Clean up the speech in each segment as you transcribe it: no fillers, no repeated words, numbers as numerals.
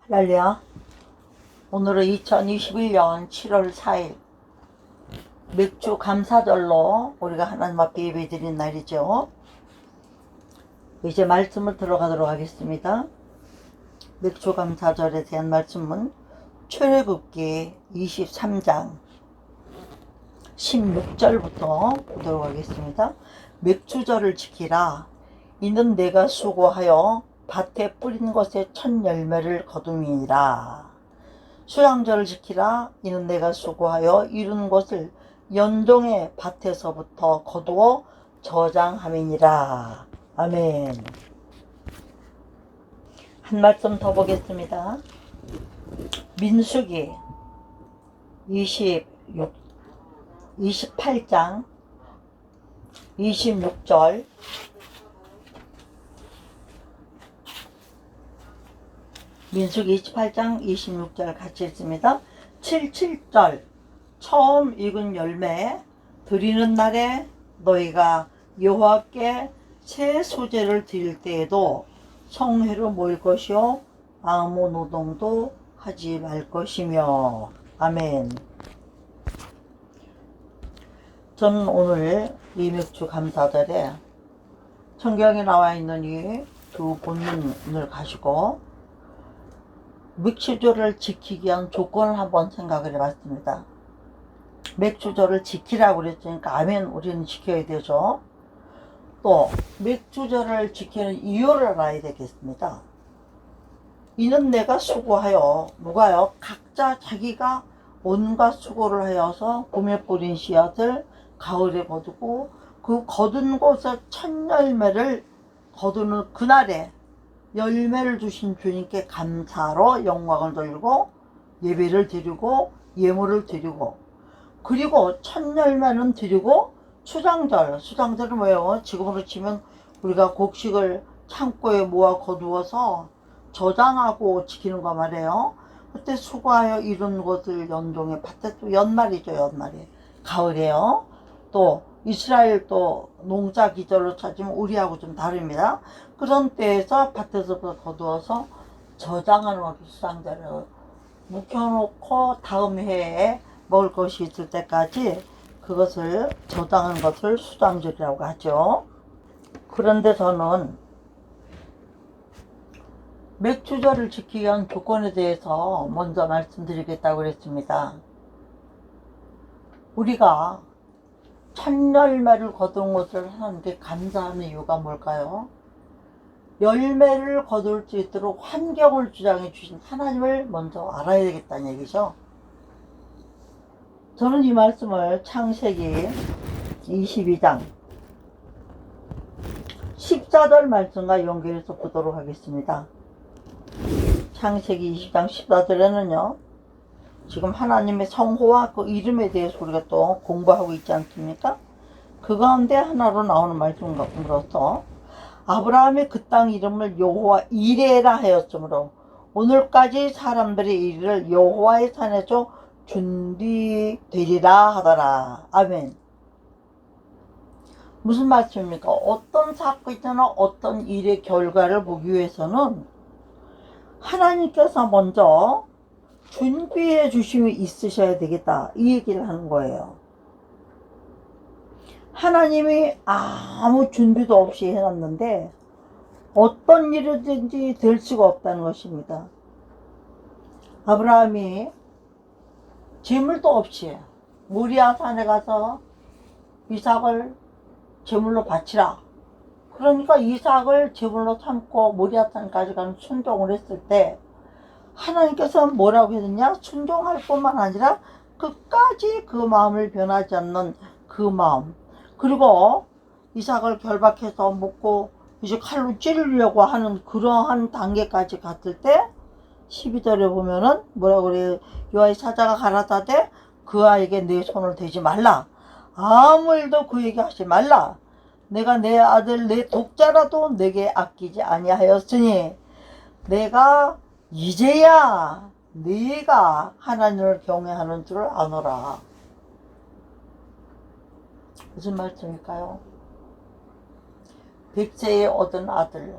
할렐루야. 오늘은 2021년 7월 4일 맥주 감사절로 우리가 하나님 앞에 예배 드린 날이죠. 이제 말씀을 들어가도록 하겠습니다. 맥주 감사절에 대한 말씀은 출애굽기 23장 16절부터 보도록 하겠습니다. 맥주절을 지키라. 이는 내가 수고하여 밭에 뿌린 것의 첫 열매를 거둠이니라. 수양절을 지키라. 이는 내가 수고하여 이룬 것을 연종의 밭에서부터 거두어 저장함이니라. 아멘. 한 말씀 더 보겠습니다. 민수기 28장 26절 민수기 28장 26절 같이 읽습니다. 77절 처음 익은 열매 드리는 날에 너희가 여호와께 새 소재를 드릴 때에도 성회로 모일 것이요 아무 노동도 하지 말 것이며. 아멘. 저는 오늘 이 맥주 감사절에 성경에 나와 있는 이 두 본문을 가지고 맥주절을 지키기 위한 조건을 한번 생각을 해봤습니다. 맥주절을 지키라고 그랬으니까 아멘, 우리는 지켜야 되죠. 또 맥주절을 지키는 이유를 알아야 되겠습니다. 이는 내가 수고하여, 누가요? 각자 자기가 온갖 수고를 하여서 봄에 뿌린 씨앗을 가을에 거두고 그 거둔 곳의 첫 열매를 거두는 그날에 열매를 주신 주님께 감사로 영광을 돌리고 예배를 드리고 예물을 드리고, 그리고 첫 열매는 드리고 수장절은 뭐예요? 지금으로 치면 우리가 곡식을 창고에 모아 거두어서 저장하고 지키는 거 말이에요. 그때 수고하여 이룬 것을 연종의 밭에, 또 연말이죠. 연말에 가을에요. 또 이스라엘 또 농사 기절로 찾으면 우리하고 좀 다릅니다. 그런 때에서 밭에서부터 거두어서 저장하는 것을 수장절을 묵혀놓고 다음 해에 먹을 것이 있을 때까지 그것을 저장하는 것을 수장절이라고 하죠. 그런데 저는 맥주절을 지키기 위한 조건에 대해서 먼저 말씀드리겠다고 그랬습니다. 우리가 첫 열매를 거둔 것을 하나님께 감사하는 이유가 뭘까요? 열매를 거둘 수 있도록 환경을 주장해 주신 하나님을 먼저 알아야 되겠다는 얘기죠. 저는 이 말씀을 창세기 22장 14절 말씀과 연결해서 보도록 하겠습니다. 창세기 20장 14절에는요, 지금 하나님의 성호와 그 이름에 대해서 우리가 또 공부하고 있지 않습니까? 그 가운데 하나로 나오는 말씀으로서 아브라함이 그 땅 이름을 여호와 이레라 하였으므로 오늘까지 사람들의 이르를 여호와의 산에서 준비되리라 하더라. 아멘. 무슨 말씀입니까? 어떤 사건이나 어떤 일의 결과를 보기 위해서는 하나님께서 먼저 준비해 주심이 있으셔야 되겠다, 이 얘기를 하는 거예요. 하나님이 아무 준비도 없이 해놨는데 어떤 일이든지 될 수가 없다는 것입니다. 아브라함이 재물도 없이 모리아 산에 가서 이삭을 제물로 바치라. 그러니까 이삭을 제물로 삼고 모리아 산까지 가는 순종을 했을 때 하나님께서 뭐라고 했느냐? 순종할 뿐만 아니라 끝까지 그 마음을 변하지 않는 그 마음, 그리고 이삭을 결박해서 먹고 이제 칼로 찌르려고 하는 그러한 단계까지 갔을 때 12절에 보면은 뭐라고 그래요? 여호와의 사자가 가라사대 그 아이에게 내 손을 대지 말라. 아무 일도 그에게 하지 말라. 내가 내 아들 내 독자라도 내게 아끼지 아니하였으니 내가 이제야 네가 하나님을 경외하는 줄을 아노라. 무슨 말씀일까요? 100세에 얻은 아들,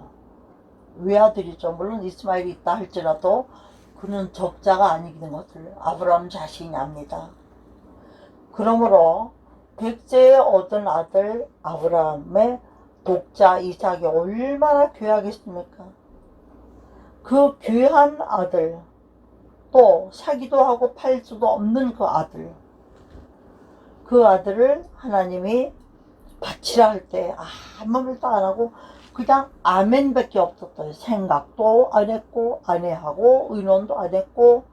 외아들이죠. 물론 이스마엘이 있다 할지라도 그는 적자가 아니는 것을 아브라함 자신이 압니다. 그러므로 백세에 얻은 아들 아브라함의 독자 이삭이 얼마나 귀하겠습니까? 그 귀한 아들, 또 사기도 하고 팔 수도 없는 그 아들, 그 아들을 하나님이 바치라 할 때 아무 말도 안 하고 그냥 아멘밖에 없었어요. 생각도 안 했고 아내하고 의논도 안 했고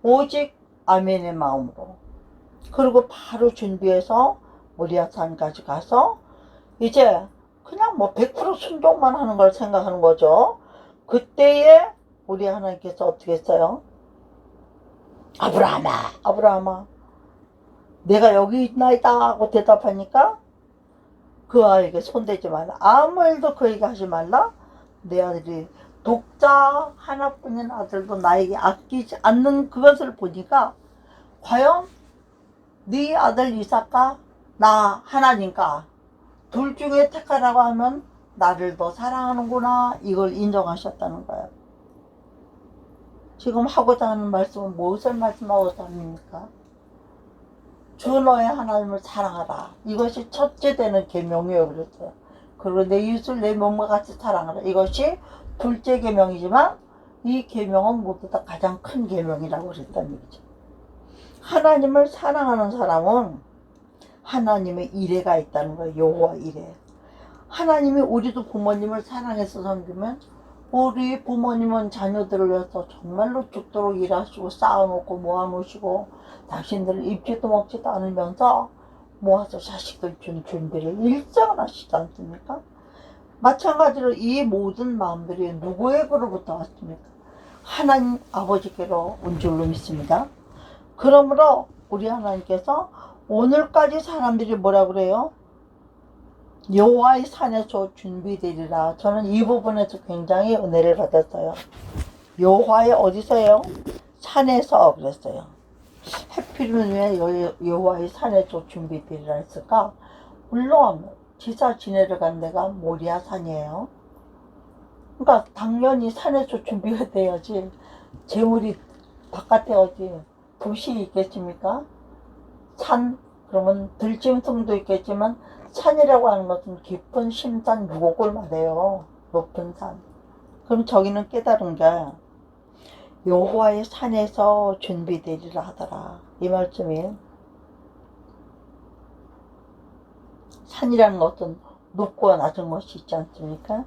오직 아멘의 마음으로. 그리고 바로 준비해서 모리아산까지 가서 이제 그냥 뭐 100% 순종만 하는 걸 생각하는 거죠. 그때에 우리 하나님께서 어떻게 했어요? 아브라함아, 아브라함아, 내가 여기 있나이다 하고 대답하니까 그 아이에게 손대지 말라. 아무 일도 그에게 하지 말라. 내 아들이 독자 하나뿐인 아들도 나에게 아끼지 않는 그것을 보니까 과연 네 아들 이삭과 나 하나님과 둘 중에 택하라고 하면 나를 더 사랑하는구나, 이걸 인정하셨다는 거예요. 지금 하고자 하는 말씀은 무엇을 말씀하고자 합니까? 주 너의 하나님을 사랑하라. 이것이 첫째 되는 계명이에요. 그랬어요. 그리고 내 이웃을 내 몸과 같이 사랑하라. 이것이 둘째 계명이지만 이 계명은 모두 다 가장 큰 계명이라고 그랬다는 얘기죠. 하나님을 사랑하는 사람은 하나님의 이레가 있다는 거예요. 여호와 이레. 하나님이 우리도 부모님을 사랑해서 섬기면 우리 부모님은 자녀들을 위해서 정말로 죽도록 일하시고 쌓아놓고 모아놓으시고 당신들을 입지도 먹지도 않으면서 모아서 자식들 준 준비를 일정을 하시지 않습니까? 마찬가지로 이 모든 마음들이 누구에게로부터 왔습니까? 하나님 아버지께로 온 줄로 믿습니다. 그러므로 우리 하나님께서 오늘까지 사람들이 뭐라 그래요? 여호와의 산에서 준비되리라. 저는 이 부분에서 굉장히 은혜를 받았어요. 여호와의 어디서요? 산에서 그랬어요. 해필이면 왜 여호와의 산에서 준비되리라 했을까? 물론 지사 지내러 간 데가 모리아 산이에요. 그러니까 당연히 산에서 준비가 돼야지 재물이 바깥에 어디 도시 있겠습니까? 산, 그러면 들짐승도 있겠지만 산이라고 하는 것은 깊은 심산 유곡을 말해요. 높은 산. 그럼 저기는 깨달은 게 여호와의 산에서 준비되리라 하더라. 이 말씀이 산이라는 것은 높고 낮은 것이 있지 않습니까?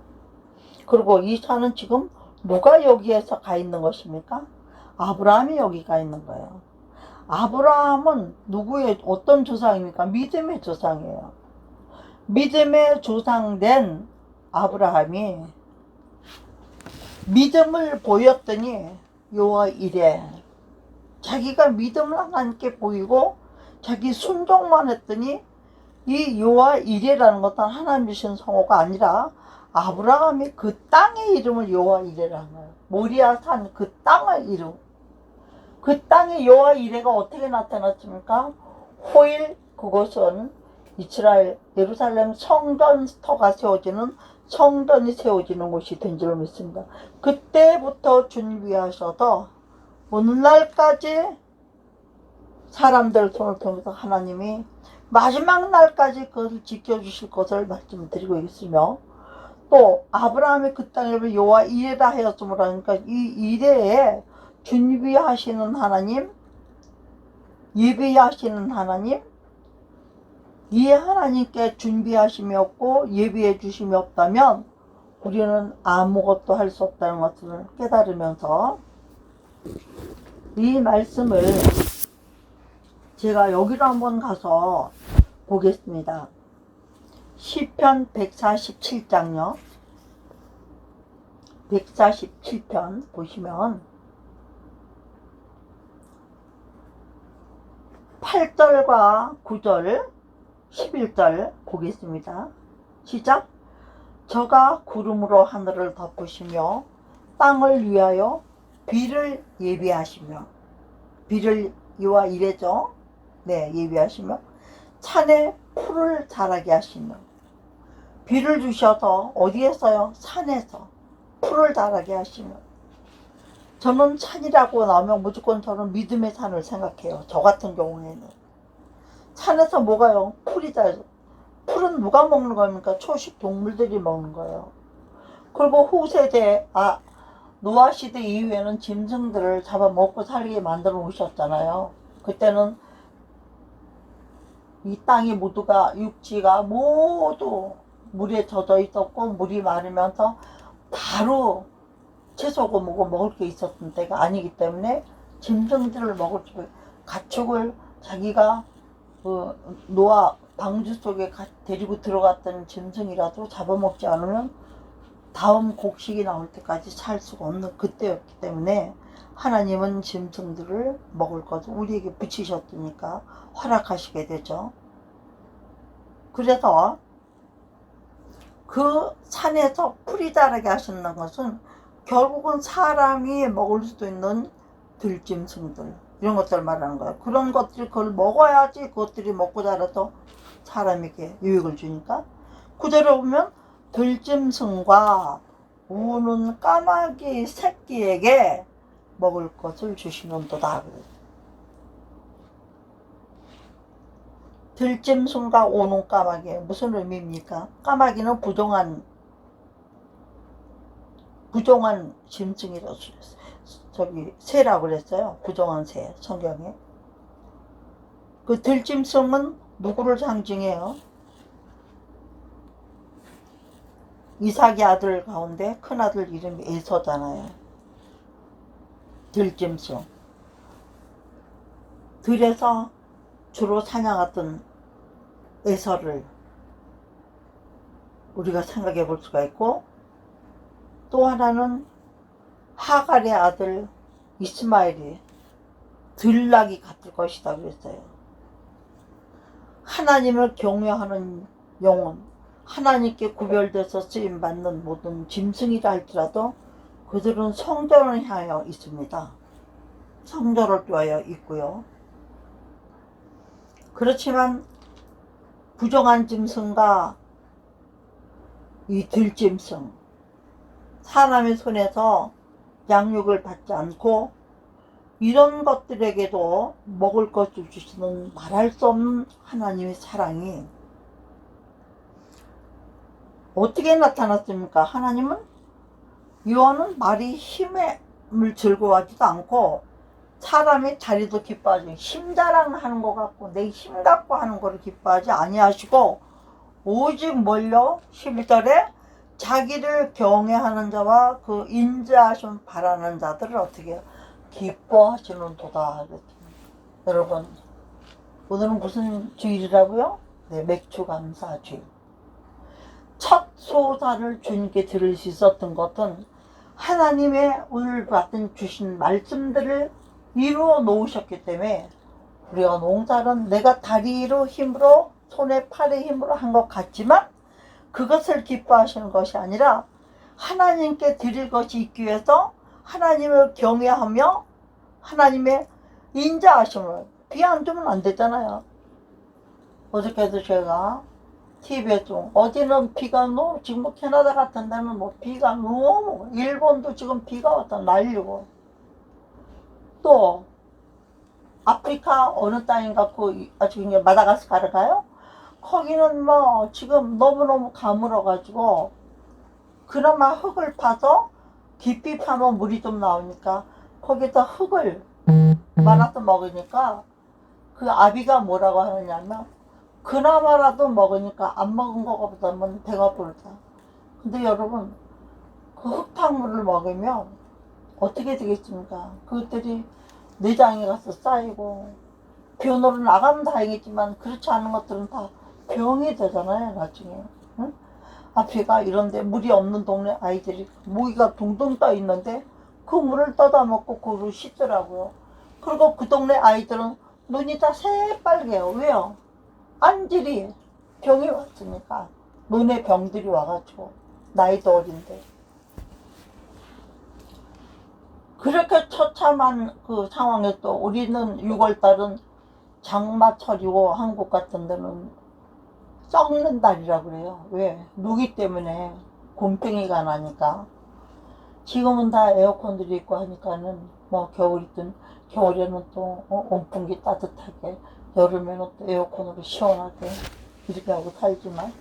그리고 이 산은 지금 누가 여기에서 가 있는 것입니까? 아브라함이 여기 가 있는 거예요. 아브라함은 누구의 어떤 조상입니까? 믿음의 조상이에요. 믿음의 조상된 아브라함이 믿음을 보였더니 여호와 이레, 자기가 믿음을 하나님께 보이고 자기 순종만 했더니 이 여호와 이레라는 것은 하나님 주신 성호가 아니라 아브라함이 그 땅의 이름을 여호와 이레라는 거예요. 모리아 산 그 땅의 이름. 그 땅에 여호와 이레가 어떻게 나타났습니까? 호일, 그것은 이스라엘 예루살렘 성전터가 세워지는 성전이 세워지는 곳이 된 줄 믿습니다. 그때부터 준비하셔서 오늘날까지 사람들 손을 통해서 하나님이 마지막 날까지 그것을 지켜주실 것을 말씀드리고 있으며, 또 아브라함이 그 땅에 여호와 이레라 하였으므로 하니까 이 이레에 준비하시는 하나님, 예비하시는 하나님, 이 하나님께 준비하심이 없고 예비해 주심이 없다면 우리는 아무것도 할 수 없다는 것을 깨달으면서 이 말씀을 제가 여기로 한번 가서 보겠습니다. 시편 147장요. 147편 보시면 8절과 9절 11절 보겠습니다. 시작. 저가 구름으로 하늘을 덮으시며 땅을 위하여 비를 예비하시며, 비를 여호와 이레죠. 네, 예비하시며 산에 풀을 자라게 하시며, 비를 주셔서 어디에서요? 산에서 풀을 자라게 하시며, 저는 산이라고 나오면 무조건 저는 믿음의 산을 생각해요. 저 같은 경우에는. 산에서 뭐가요? 풀이다. 풀은 누가 먹는 겁니까? 초식 동물들이 먹는 거예요. 그리고 후세대, 노아 시대 이후에는 짐승들을 잡아먹고 살게 만들어 놓으셨잖아요. 그때는 이 땅이 모두가, 육지가 모두 물에 젖어 있었고, 물이 마르면서 바로 채소고 뭐고 먹을 게 있었던 때가 아니기 때문에 짐승들을 먹을 줄, 가축을 자기가 노아 방주 속에 데리고 들어갔던 짐승이라도 잡아먹지 않으면 다음 곡식이 나올 때까지 살 수가 없는 그때였기 때문에 하나님은 짐승들을 먹을 것을 우리에게 붙이셨으니까 허락하시게 되죠. 그래서 그 산에서 풀이 자라게 하신다는 것은 결국은 사람이 먹을 수도 있는 들짐승들, 이런 것들 말하는 거예요. 그런 것들이 그걸 먹어야지 그것들이 먹고 자라서 사람에게 유익을 주니까. 구절에 보면 들짐승과 우는 까마귀 새끼에게 먹을 것을 주시는도다. 들짐승과 우는 까마귀 무슨 의미입니까? 까마귀는 부정한 짐승이라고 새라고 그랬어요. 부정한 새, 성경에. 그 들짐승은 누구를 상징해요? 이삭의 아들 가운데 큰아들 이름이 에서잖아요. 들짐승. 들에서 주로 사냥하던 에서를 우리가 생각해 볼 수가 있고, 또 하나는 하갈의 아들 이스마엘이 들락이 같을 것이다 그랬어요. 하나님을 경외하는 영혼, 하나님께 구별돼서 쓰임받는 모든 짐승이라 할지라도 그들은 성전을 향하여 있습니다. 성전을 뚫어 있고요. 그렇지만 부정한 짐승과 이 들짐승, 사람의 손에서 양육을 받지 않고 이런 것들에게도 먹을 것을 주시는 말할 수 없는 하나님의 사랑이 어떻게 나타났습니까? 하나님은 요한은 말이 힘을 즐거워하지도 않고 사람의 다리도 기뻐하지, 힘 자랑하는 것 같고 내 힘 갖고 하는 거를 기뻐하지 아니하시고 오직 뭘요? 11절에 자기를 경외하는 자와 그 인자하심 바라는 자들을 어떻게 해요? 기뻐하시는도다. 여러분, 오늘은 무슨 주일이라고요? 네, 맥주감사 주일. 첫 소사를 주님께 들을 수 있었던 것은 하나님의 오늘 같은 주신 말씀들을 이루어 놓으셨기 때문에, 우리가 농사는 내가 다리로 힘으로 손에 팔의 힘으로 한 것 같지만 그것을 기뻐하시는 것이 아니라 하나님께 드릴 것이 있기 위해서 하나님을 경외하며 하나님의 인자하심을, 비 안 주면 안 되잖아요. 어저께도 제가 TV에 좀, 어디는 비가 지금 뭐 캐나다 같은 데는 뭐 비가 너무, 일본도 지금 비가 왔다 날리고, 또 아프리카 어느 땅인가 아주 그냥 마다가스카르 가요? 거기는 뭐 지금 너무너무 가물어 가지고 그나마 흙을 파서 깊이 파면 물이 좀 나오니까 거기다 흙을 말아서 먹으니까 그 아비가 뭐라고 하느냐면 그나마라도 먹으니까 안 먹은 것보다는 배가 부르다. 근데 여러분, 그 흙탕물을 먹으면 어떻게 되겠습니까? 그것들이 내장에 가서 쌓이고 변으로 나가면 다행이지만 그렇지 않은 것들은 다 병이 되잖아요, 나중에. 응? 아프리카 이런데 물이 없는 동네 아이들이 모기가 둥둥 떠 있는데 그 물을 떠다 먹고 그걸 씻더라고요. 그리고 그 동네 아이들은 눈이 다 새빨개요. 왜요? 안질이 병이 왔으니까. 눈에 병들이 와가지고 나이도 어린데. 그렇게 처참한 그 상황에 또 우리는 6월달은 장마철이고 한국 같은 데는 썩는 달이라 그래요. 왜? 누기 때문에 곰팡이가 나니까. 지금은 다 에어컨들이 있고 하니까는 뭐 겨울이든 겨울에는 또 온풍기 따뜻하게, 여름에는 또 에어컨으로 시원하게 이렇게 하고 살지만,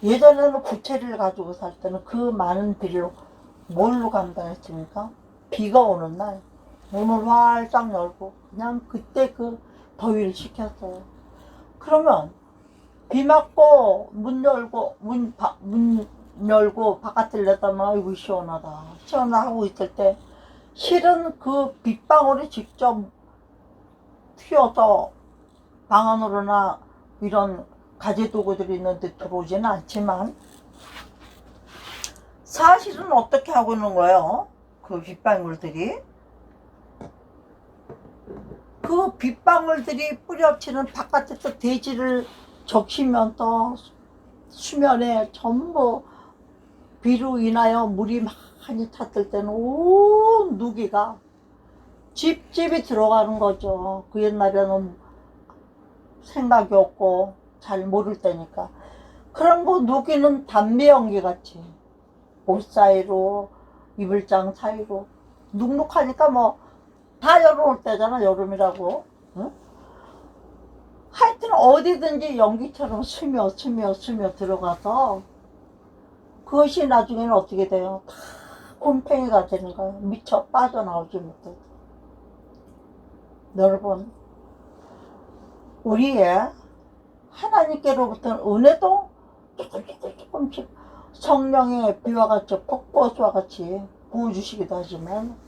예전에는 부채를 가지고 살 때는 그 많은 비를 뭘로 감당했습니까? 비가 오는 날 문을 활짝 열고 그냥 그때 그 더위를 식혔어요. 그러면 비 맞고 문 열고 바깥을 내다만 아이고 시원하다 시원하다 하고 있을 때, 실은 그 빗방울이 직접 튀어서 방 안으로나 이런 가재도구들이 있는데 들어오지는 않지만, 사실은 어떻게 하고 있는 거예요? 그 빗방울들이, 그 빗방울들이 뿌려치는 바깥에서 대지를 적시면서 수면에 전부 비로 인하여 물이 많이 찼을 때는 온 누기가 집집이 들어가는 거죠. 그 옛날에는 생각이 없고 잘 모를 때니까. 그런 거 누기는 담배 연기 같이 옷 사이로, 이불장 사이로 눅눅하니까 뭐 다 열어놓을 때잖아, 여름이라고. 응? 하여튼 어디든지 연기처럼 스며 들어가서 그것이 나중에는 어떻게 돼요? 다 곰팡이가 되는 거예요. 미쳐 빠져나오지 못해. 여러분, 우리의 하나님께로부터는 은혜도 조금씩 성령의 비와 같이 폭포수와 같이 부어주시기도 하지만,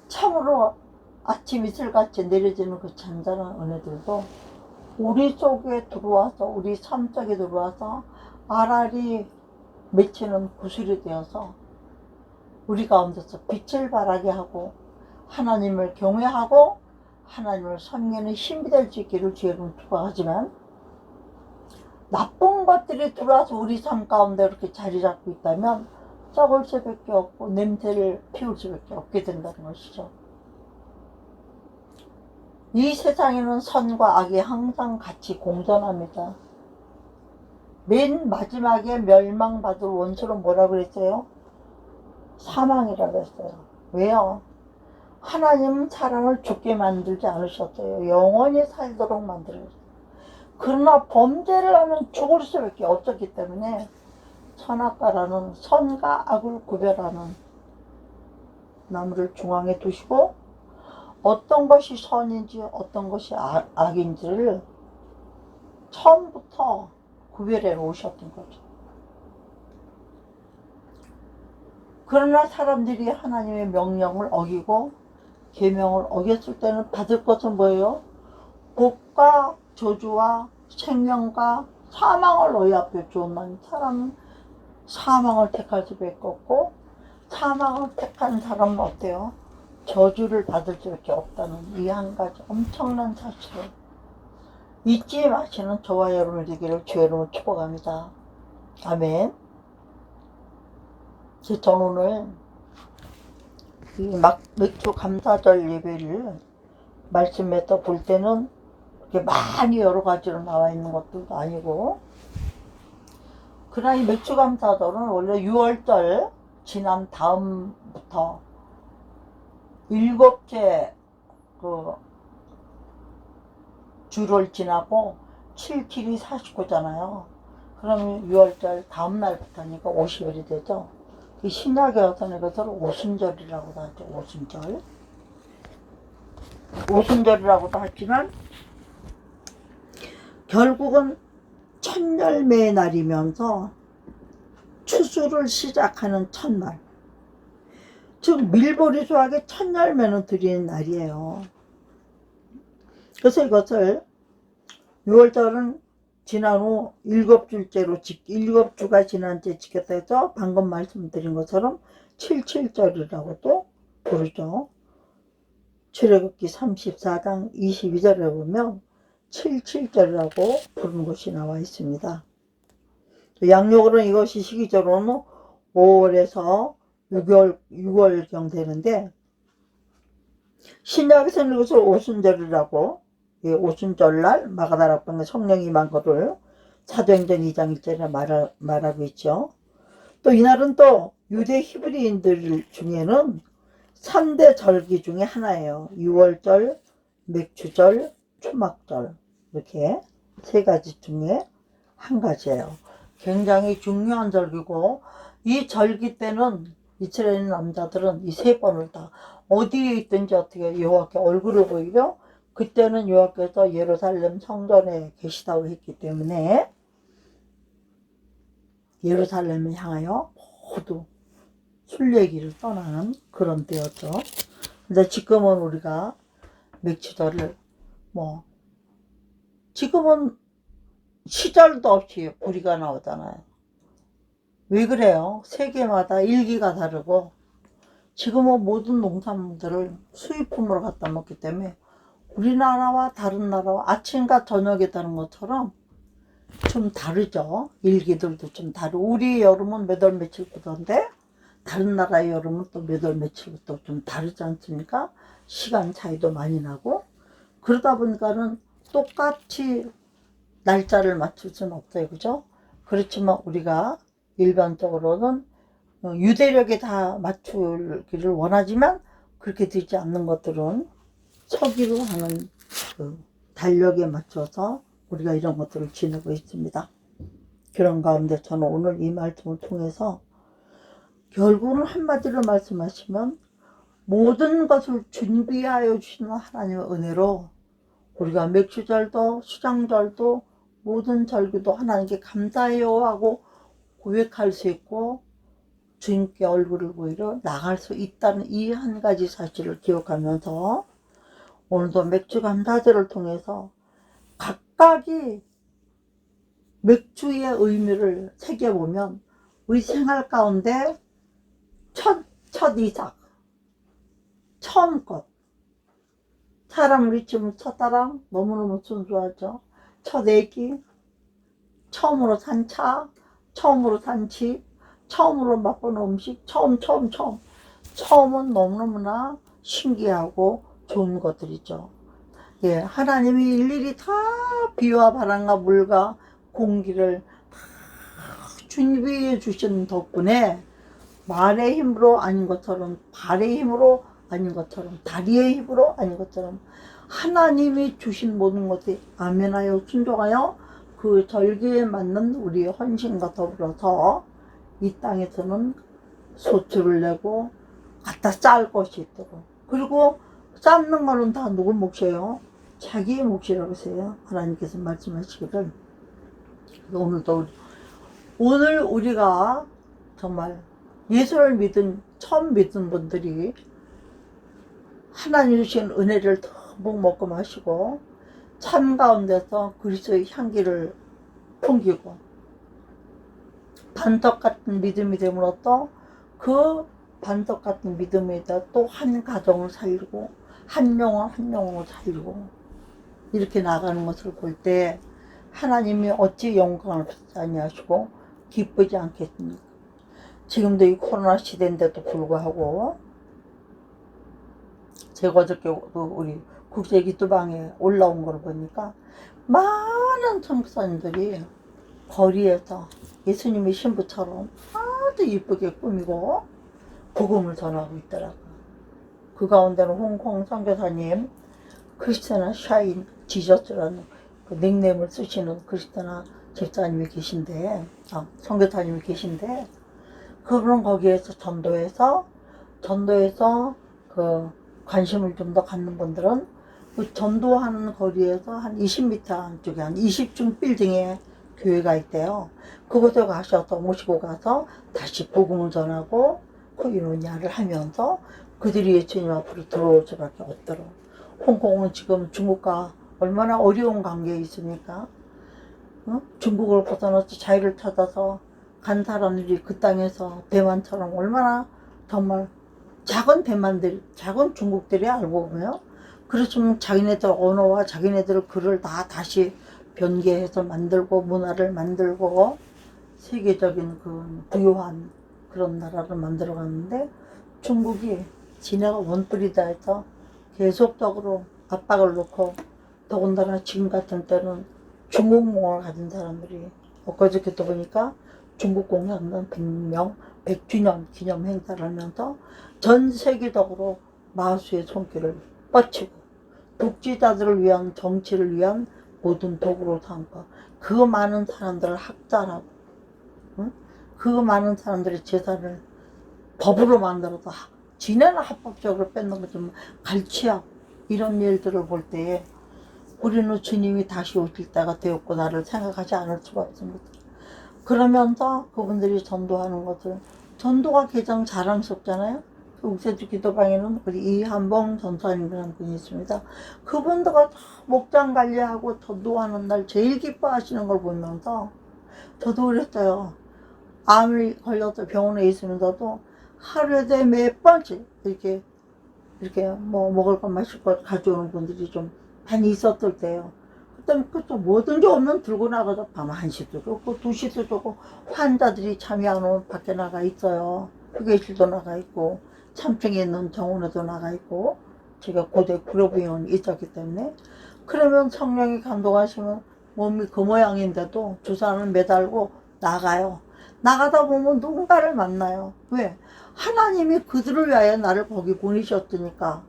참으로 아침 이슬같이 내려지는 그 잔잔한 은혜들도 우리 속에 들어와서, 우리 삶 속에 들어와서 알알이 맺히는 구슬이 되어서 우리 가운데서 빛을 발하게 하고 하나님을 경외하고 하나님을 섬기는 힘이 될 수 있기를 주의 이름으로 축복하지만, 나쁜 것들이 들어와서 우리 삶 가운데 이렇게 자리 잡고 있다면 썩을 수밖에 없고 냄새를 피울 수밖에 없게 된다는 것이죠. 이 세상에는 선과 악이 항상 같이 공존합니다. 맨 마지막에 멸망받을 원수로 뭐라 그랬어요? 사망이라고 했어요. 왜요? 하나님은 사람을 죽게 만들지 않으셨어요. 영원히 살도록 만들었어요. 그러나 범죄를 하면 죽을 수밖에 없었기 때문에 선악과라는, 선과 악을 구별하는 나무를 중앙에 두시고 어떤 것이 선인지 어떤 것이 악인지를 처음부터 구별해 놓으셨던 거죠. 그러나 사람들이 하나님의 명령을 어기고 계명을 어겼을 때는 받을 것은 뭐예요? 복과 저주와 생명과 사망을 너희 앞에 주었나니, 사람은 사망을 택할 수밖에 없고, 사망을 택한 사람은 어때요? 저주를 받을 수밖에 없다는 이 한 가지 엄청난 사실을 잊지 마시는 저와 여러분이 되기를 주의 이름으로 축복합니다. 아멘. 저는 오늘 이 맥주 감사절 예배를 말씀에서 볼 때는 이렇게 많이 여러 가지로 나와 있는 것들도 아니고, 그러나 이 맥주 감사절은 원래 6월절 지난 다음부터 7째 그 주를 지나고 7, 7이 49잖아요. 그러면 6월절 다음 날부터니까 50일이 되죠. 이 신약에 어떤 것을 오순절이라고도 하죠. 오순절. 오순절이라고도 하지만 결국은 첫열매의 날이면서 추수를 시작하는 첫날, 즉 밀보리 수확의 첫열매는 드리는 날이에요. 그래서 이것을 6월절은 지난 후 7주째로 7주가 지난 채 지켰다 해서 방금 말씀드린 것처럼 77절이라고도 부르죠. 출애굽기 34장 22절에 보면 77절이라고 부르는 것이 나와 있습니다. 양력으로는 이것이 시기적으로는 5월에서 6월경 되는데, 신약에서는 이것을 오순절이라고, 오순절날 마가다락방에 성령이 임한 것을 사도행전 2장 1절에 말하고 있죠. 또 이날은 또 유대 히브리인들 중에는 3대 절기 중에 하나예요. 유월절, 맥주절, 초막절, 이렇게 세 가지 중에 한 가지예요. 굉장히 중요한 절기고, 이 절기 때는 이스라엘 남자들은 이 세 번을 다 어디에 있든지 어떻게 여호와께 얼굴을 보이려, 그때는 여호와께서 예루살렘 성전에 계시다고 했기 때문에 예루살렘을 향하여 모두 순례길을 떠나는 그런 때였죠. 근데 지금은 우리가 맥주절을 지금은 시절도 없이 보리가 나오잖아요. 왜 그래요? 세계마다 일기가 다르고 지금은 모든 농산물들을 수입품으로 갖다 먹기 때문에 우리나라와 다른 나라와 아침과 저녁에 다른 것처럼 좀 다르죠. 일기들도 좀 다르고, 우리 여름은 몇 월 며칠부터인데 다른 나라의 여름은 또 몇 월 며칠부터 좀 다르지 않습니까? 시간 차이도 많이 나고. 그러다 보니까는 똑같이 날짜를 맞출 수는 없어요. 그죠? 그렇지만 우리가 일반적으로는 유대력에 다 맞추기를 원하지만 그렇게 되지 않는 것들은 서기로 하는 그 달력에 맞춰서 우리가 이런 것들을 지내고 있습니다. 그런 가운데 저는 오늘 이 말씀을 통해서 결국은 한마디로 말씀하시면 모든 것을 준비하여 주시는 하나님의 은혜로 우리가 맥주절도 수장절도 모든 절기도 하나님께 감사해요 하고 고백할 수 있고 주님께 얼굴을 보이러 나갈 수 있다는 이 한 가지 사실을 기억하면서 오늘도 맥주 감사절을 통해서 각각이 맥주의 의미를 새겨보면 우리 생활 가운데 첫 이삭, 처음 것, 사람을 치면 첫사랑, 너무너무 순수하죠. 첫 애기, 처음으로 산 차, 처음으로 산 집, 처음으로 맛본 음식, 처음은 너무너무나 신기하고 좋은 것들이죠. 예, 하나님이 일일이 다 비와 바람과 물과 공기를 다 준비해 주신 덕분에 말의 힘으로 아닌 것처럼, 발의 힘으로 아닌 것처럼, 다리의 힘으로 아닌 것처럼 하나님이 주신 모든 것이 아멘하여 순종하여 그 절기에 맞는 우리의 헌신과 더불어서 이 땅에서는 소출을 내고 갖다 쌓을 것이 있도록. 그리고 쌓는 거는 다 누구 몫이에요? 자기의 몫이라고 하세요. 하나님께서 말씀하시기를. 오늘 우리가 정말 예수를 처음 믿은 분들이 하나님 주신 은혜를 듬뿍 먹고 마시고 삶 가운데서 그리스도의 향기를 풍기고 반석 같은 믿음이 됨으로 또 그 반석 같은 믿음에다 또 한 가정을 살리고 한 영혼을 살리고 이렇게 나가는 것을 볼 때 하나님이 어찌 영광을 받지 아니하시고 기쁘지 않겠습니까? 지금도 이 코로나 시대인데도 불구하고 제가 어저께 우리 국제기도방에 올라온 걸 보니까 많은 청소년들이 거리에서 예수님의 신부처럼 아주 이쁘게 꾸미고 복음을 전하고 있더라고요. 그 가운데는 홍콩 선교사님 크리스티나 샤인 지저스라는 그 닉네임을 쓰시는 크리스티나 집사님이 계신데, 선교사님이 계신데, 그분은 거기에서 전도해서 그 관심을 좀 더 갖는 분들은 그 전도하는 거리에서 한 20m 안쪽에 한 20층 빌딩에 교회가 있대요. 그곳에 가셔서 모시고 가서 다시 복음을 전하고 코이노니아를 하면서 그들이 예수님 앞으로 들어올 수밖에 없도록. 홍콩은 지금 중국과 얼마나 어려운 관계에 있습니까? 중국을 벗어나서 자유를 찾아서 간 사람들이 그 땅에서 대만처럼 얼마나 정말 작은 중국들이 알고 보면, 그렇지만 자기네들 언어와 자기네들 글을 다 다시 변개해서 만들고 문화를 만들고 세계적인 그 부유한 그런 나라를 만들어 갔는데, 중국이 지네가 원뿔이다 해서 계속적으로 압박을 놓고, 더군다나 지금 같은 때는 중국몽을 가진 사람들이 엊그저께도 보니까 중국 공산당 100명 100주년 기념 행사를 하면서 전 세계적으로 마수의 손길을 뻗치고 독재자들을 위한 정치를 위한 모든 도구로 삼고 그 많은 사람들을 학살하고, 응? 그 많은 사람들의 재산을 법으로 만들어서 지네는 합법적으로 뺏는 것 좀 갈취하고 이런 일들을 볼 때에 우리는 주님이 다시 오실 때가 되었구나를 생각하지 않을 수가 없습니다. 그러면서 그분들이 전도하는 것을, 전도가 가장 자랑스럽잖아요. 옥세주 기도방에는 우리 이한봉 전사님이라는 분이 있습니다. 그분들가 목장 관리하고 전도하는 날 제일 기뻐하시는 걸 보면서 저도 그랬어요. 암이 걸려서 병원에 있으면서도 하루에 몇 번씩 이렇게 뭐 먹을 것 마실 것 가져오는 분들이 좀 많이 있었을 때요. 그때 그 뭐든지 없는 들고 나가서 밤 1시도 좋고 2시도 좋고 환자들이 잠이 안 오면 밖에 나가 있어요. 휴게실도 나가 있고 3층에 있는 정원에도 나가 있고 제가 고대 구로병원에 있었기 때문에 그러면 성령이 감동하시면 몸이 그 모양인데도 주사를 매달고 나가요. 나가다 보면 누군가를 만나요. 왜? 하나님이 그들을 위하여 나를 거기 보내셨으니까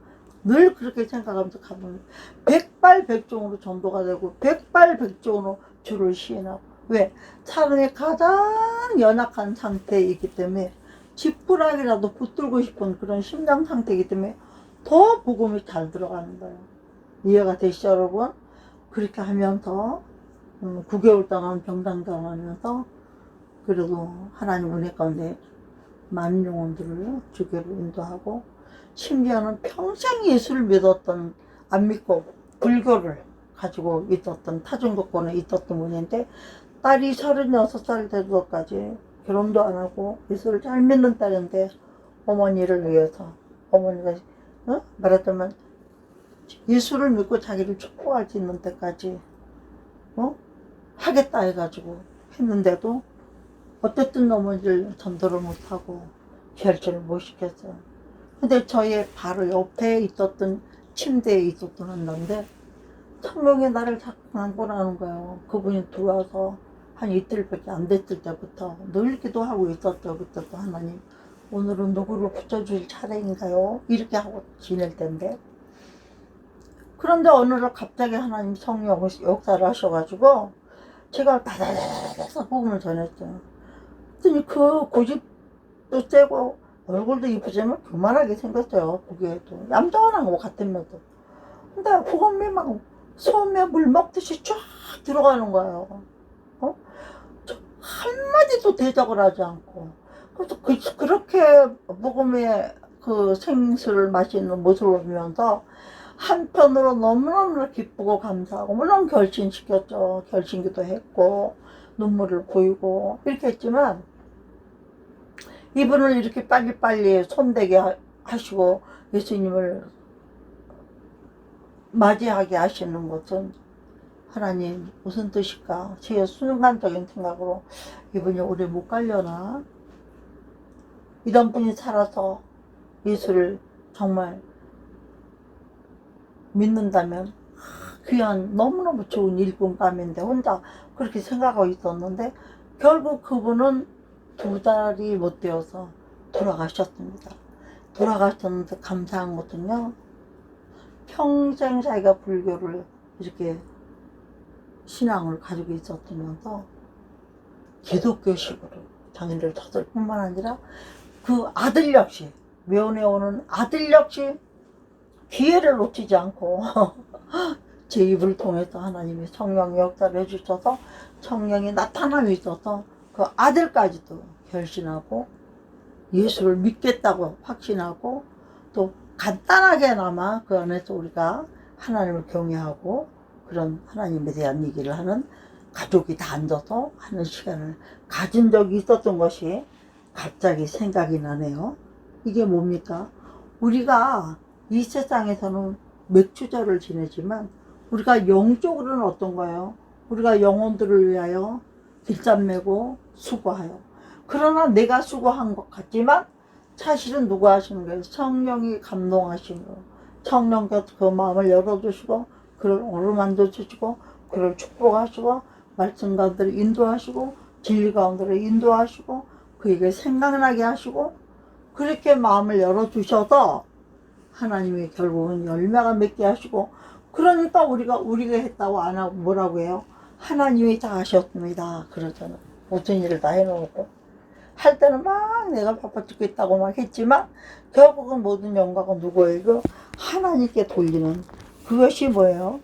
늘 그렇게 생각하면서 가면 백발백중으로 전도가 되고 백발백중으로 주를 시인하고. 왜? 사람이 가장 연약한 상태이기 때문에 지푸라기라도 붙들고 싶은 그런 심장 상태이기 때문에 더 복음이 잘 들어가는 거예요. 이해가 되시죠 여러분? 그렇게 하면서 9개월 동안 병상당하면서 그래도 하나님 은혜 가운데 많은 영혼들을 주교로 인도하고 심지어는 평생 예수를 믿었던 안 믿고 불교를 가지고 있었던 타종교권에 있었던 분인데 딸이 36살 되도까지 결혼도 안 하고 예수를 잘 믿는 딸인데 어머니를 위해서 어머니가 말하자면 예수를 믿고 자기를 축복할 수 있는 때까지 하겠다 해가지고 했는데도 어쨌든 어머니를 전도를 못하고 결제를 못 시켰어요. 근데 저의 바로 옆에 있었던 침대에 있었던 한남인데 성령이 나를 자꾸 강권하는 거예요. 그분이 들어와서 한 이틀밖에 안 됐을 때부터 늘 기도하고 있었죠. 그때도 하나님 오늘은 누구를 붙여줄 차례인가요? 이렇게 하고 지낼 텐데 그런데 어느 날 갑자기 하나님 성령 역사를 하셔가지고 제가 다다다다다 복음을 전했어요. 그랬더니 그 고집도 세고 얼굴도 이쁘지만 교만하게 생겼어요. 보기에도 얌전한 것 같으면서. 근데 복음이 막 소금에 물 먹듯이 쫙 들어가는 거예요. 한마디도 대적을 하지 않고. 그래서 그렇게 복음의 그 생수를 마시는 모습을 보면서 한편으로 너무너무 기쁘고 감사하고 물론 결심시켰죠. 결심기도 했고 눈물을 보이고 이렇게 했지만 이분을 이렇게 빨리빨리 손대게 하시고 예수님을 맞이하게 하시는 것은 하나님 무슨 뜻일까? 제 순간적인 생각으로 이분이 오래 못 가려나? 이런 분이 살아서 예수를 정말 믿는다면 귀한 너무너무 좋은 일꾼감인데 혼자 그렇게 생각하고 있었는데 결국 그분은 2달이 못 되어서 돌아가셨습니다. 돌아가셨는데 감사한 것은요, 평생 자기가 불교를 이렇게 신앙을 가지고 있었으면서 기독교식으로 장인들 쳤을 뿐만 아니라 그 아들 역시 면회 오는 아들 역시 기회를 놓치지 않고 제 입을 통해서 하나님이 성령의 역사를 해주셔서 성령이 나타남이 있어서 그 아들까지도 결신하고 예수를 믿겠다고 확신하고 또 간단하게나마 그 안에서 우리가 하나님을 경외하고 그런 하나님에 대한 얘기를 하는 가족이 다 앉아서 하는 시간을 가진 적이 있었던 것이 갑자기 생각이 나네요. 이게 뭡니까? 우리가 이 세상에서는 맥주절을 지내지만 우리가 영적으로는 어떤 거예요? 우리가 영혼들을 위하여 길쌈 메고 수고하여. 그러나 내가 수고한 것 같지만 사실은 누가 하시는 거예요? 성령이 감동하시는 거예요. 성령께서 그 마음을 열어주시고 그를 어루만져 주시고 그를 축복하시고 말씀 가운데로 인도하시고 진리 가운데로 인도하시고 그에게 생각나게 하시고 그렇게 마음을 열어주셔서 하나님이 결국은 열매가 맺게 하시고, 그러니까 우리가 했다고 안 하고 뭐라고 해요? 하나님이 다 하셨습니다 그러잖아. 모든 일을 다 해놓고 할 때는 막 내가 바빠 죽겠다고 막 했지만 결국은 모든 영광은 누구에게? 하나님께 돌리는, 그것이 뭐예요?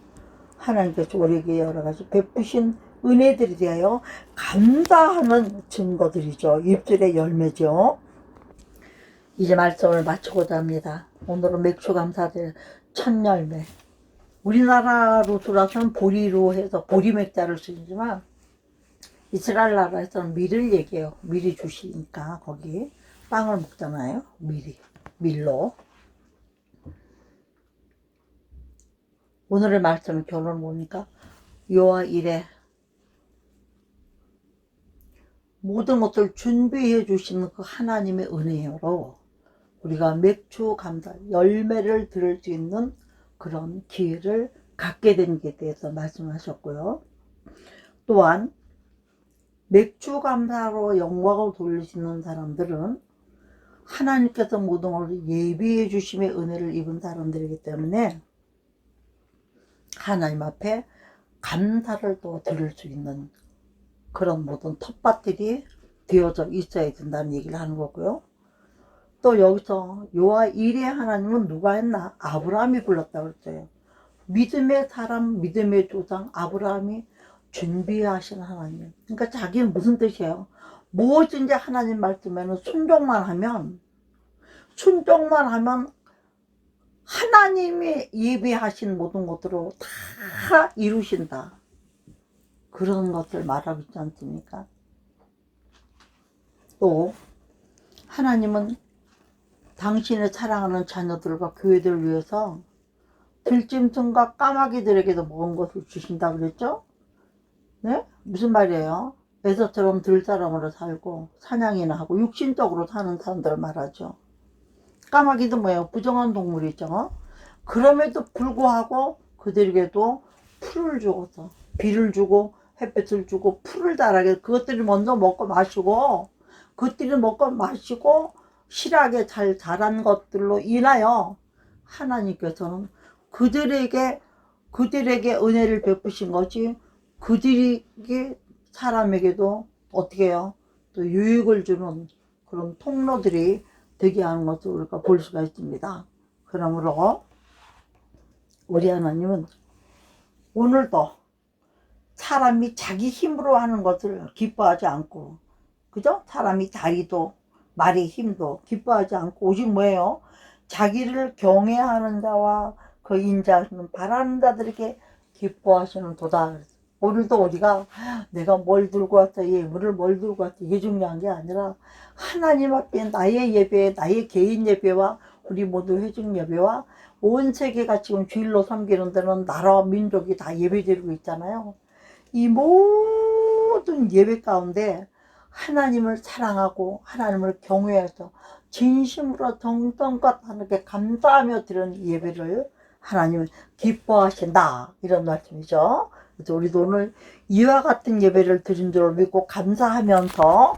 하나님께서 우리에게 여러 가지 베푸신 은혜들이 되어 감사하는 증거들이죠. 입술의 열매죠. 이제 말씀을 마치고자 합니다. 오늘은 맥주 감사절 첫 열매. 우리나라로 들어서는 보리로 해서 보리 맥자를 쓰지만 이스라엘 나라에서는 밀을 얘기해요. 밀이 주시니까 거기 빵을 먹잖아요. 밀로. 오늘의 말씀을 결론 보니까 여호와 이레 모든 것들 준비해 주시는 그 하나님의 은혜로 우리가 맥주 감사 열매를 들을 수 있는 그런 기회를 갖게 된 것에 대해서 말씀하셨고요. 또한 맥주 감사로 영광을 돌리시는 사람들은 하나님께서 모든 것을 예비해 주심의 은혜를 입은 사람들이기 때문에 하나님 앞에 감사를 또 드릴 수 있는 그런 모든 텃밭들이 되어져 있어야 된다는 얘기를 하는 거고요. 또 여기서 여호와 이레 하나님은 누가 했나? 아브라함이 불렀다고 그랬어요. 믿음의 사람, 믿음의 조상 아브라함이 준비하신 하나님. 그러니까 자기는 무슨 뜻이에요? 무엇인지 하나님 말씀에는 순종만 하면 하나님이 예비하신 모든 것으로 다 이루신다. 그런 것을 말하고 있지 않습니까? 또 하나님은 당신의 사랑하는 자녀들과 교회들을 위해서 들짐승과 까마귀들에게도 먹은 것을 주신다고 그랬죠? 네? 무슨 말이에요? 에서처럼 들사람으로 살고 사냥이나 하고 육신적으로 사는 사람들을 말하죠. 까마귀도 뭐예요? 부정한 동물이죠. 그럼에도 불구하고 그들에게도 풀을 주고서 비를 주고 햇볕을 주고 풀을 자라게 그것들이 먼저 먹고 마시고 실하게 잘 자란 것들로 인하여 하나님께서는 그들에게 은혜를 베푸신 것이 그들에게 사람에게도 어떻게 해요? 또 유익을 주는 그런 통로들이 되게 하는 것을 우리가 볼 수가 있습니다. 그러므로 우리 하나님은 오늘도 사람이 자기 힘으로 하는 것을 기뻐하지 않고, 그죠? 사람이 다리도 말의 힘도 기뻐하지 않고 오직 뭐예요? 자기를 경외하는 자와 그 인자하시는 바라는 자들에게 기뻐하시는 도다. 오늘도 우리가 내가 뭘 들고 왔다, 예물을 뭘 들고 왔다, 이게 중요한 게 아니라 하나님 앞에 나의 예배, 나의 개인 예배와 우리 모두 회중 예배와 온 세계가 지금 주일로 섬기는 데는 나라와 민족이 다 예배드리고 있잖아요. 이 모든 예배 가운데 하나님을 사랑하고 하나님을 경외해서 진심으로 정성껏 하나님께 감사하며 드리는 예배를 하나님은 기뻐하신다, 이런 말씀이죠. 그래서 우리도 오늘 이와 같은 예배를 드린 줄 믿고 감사하면서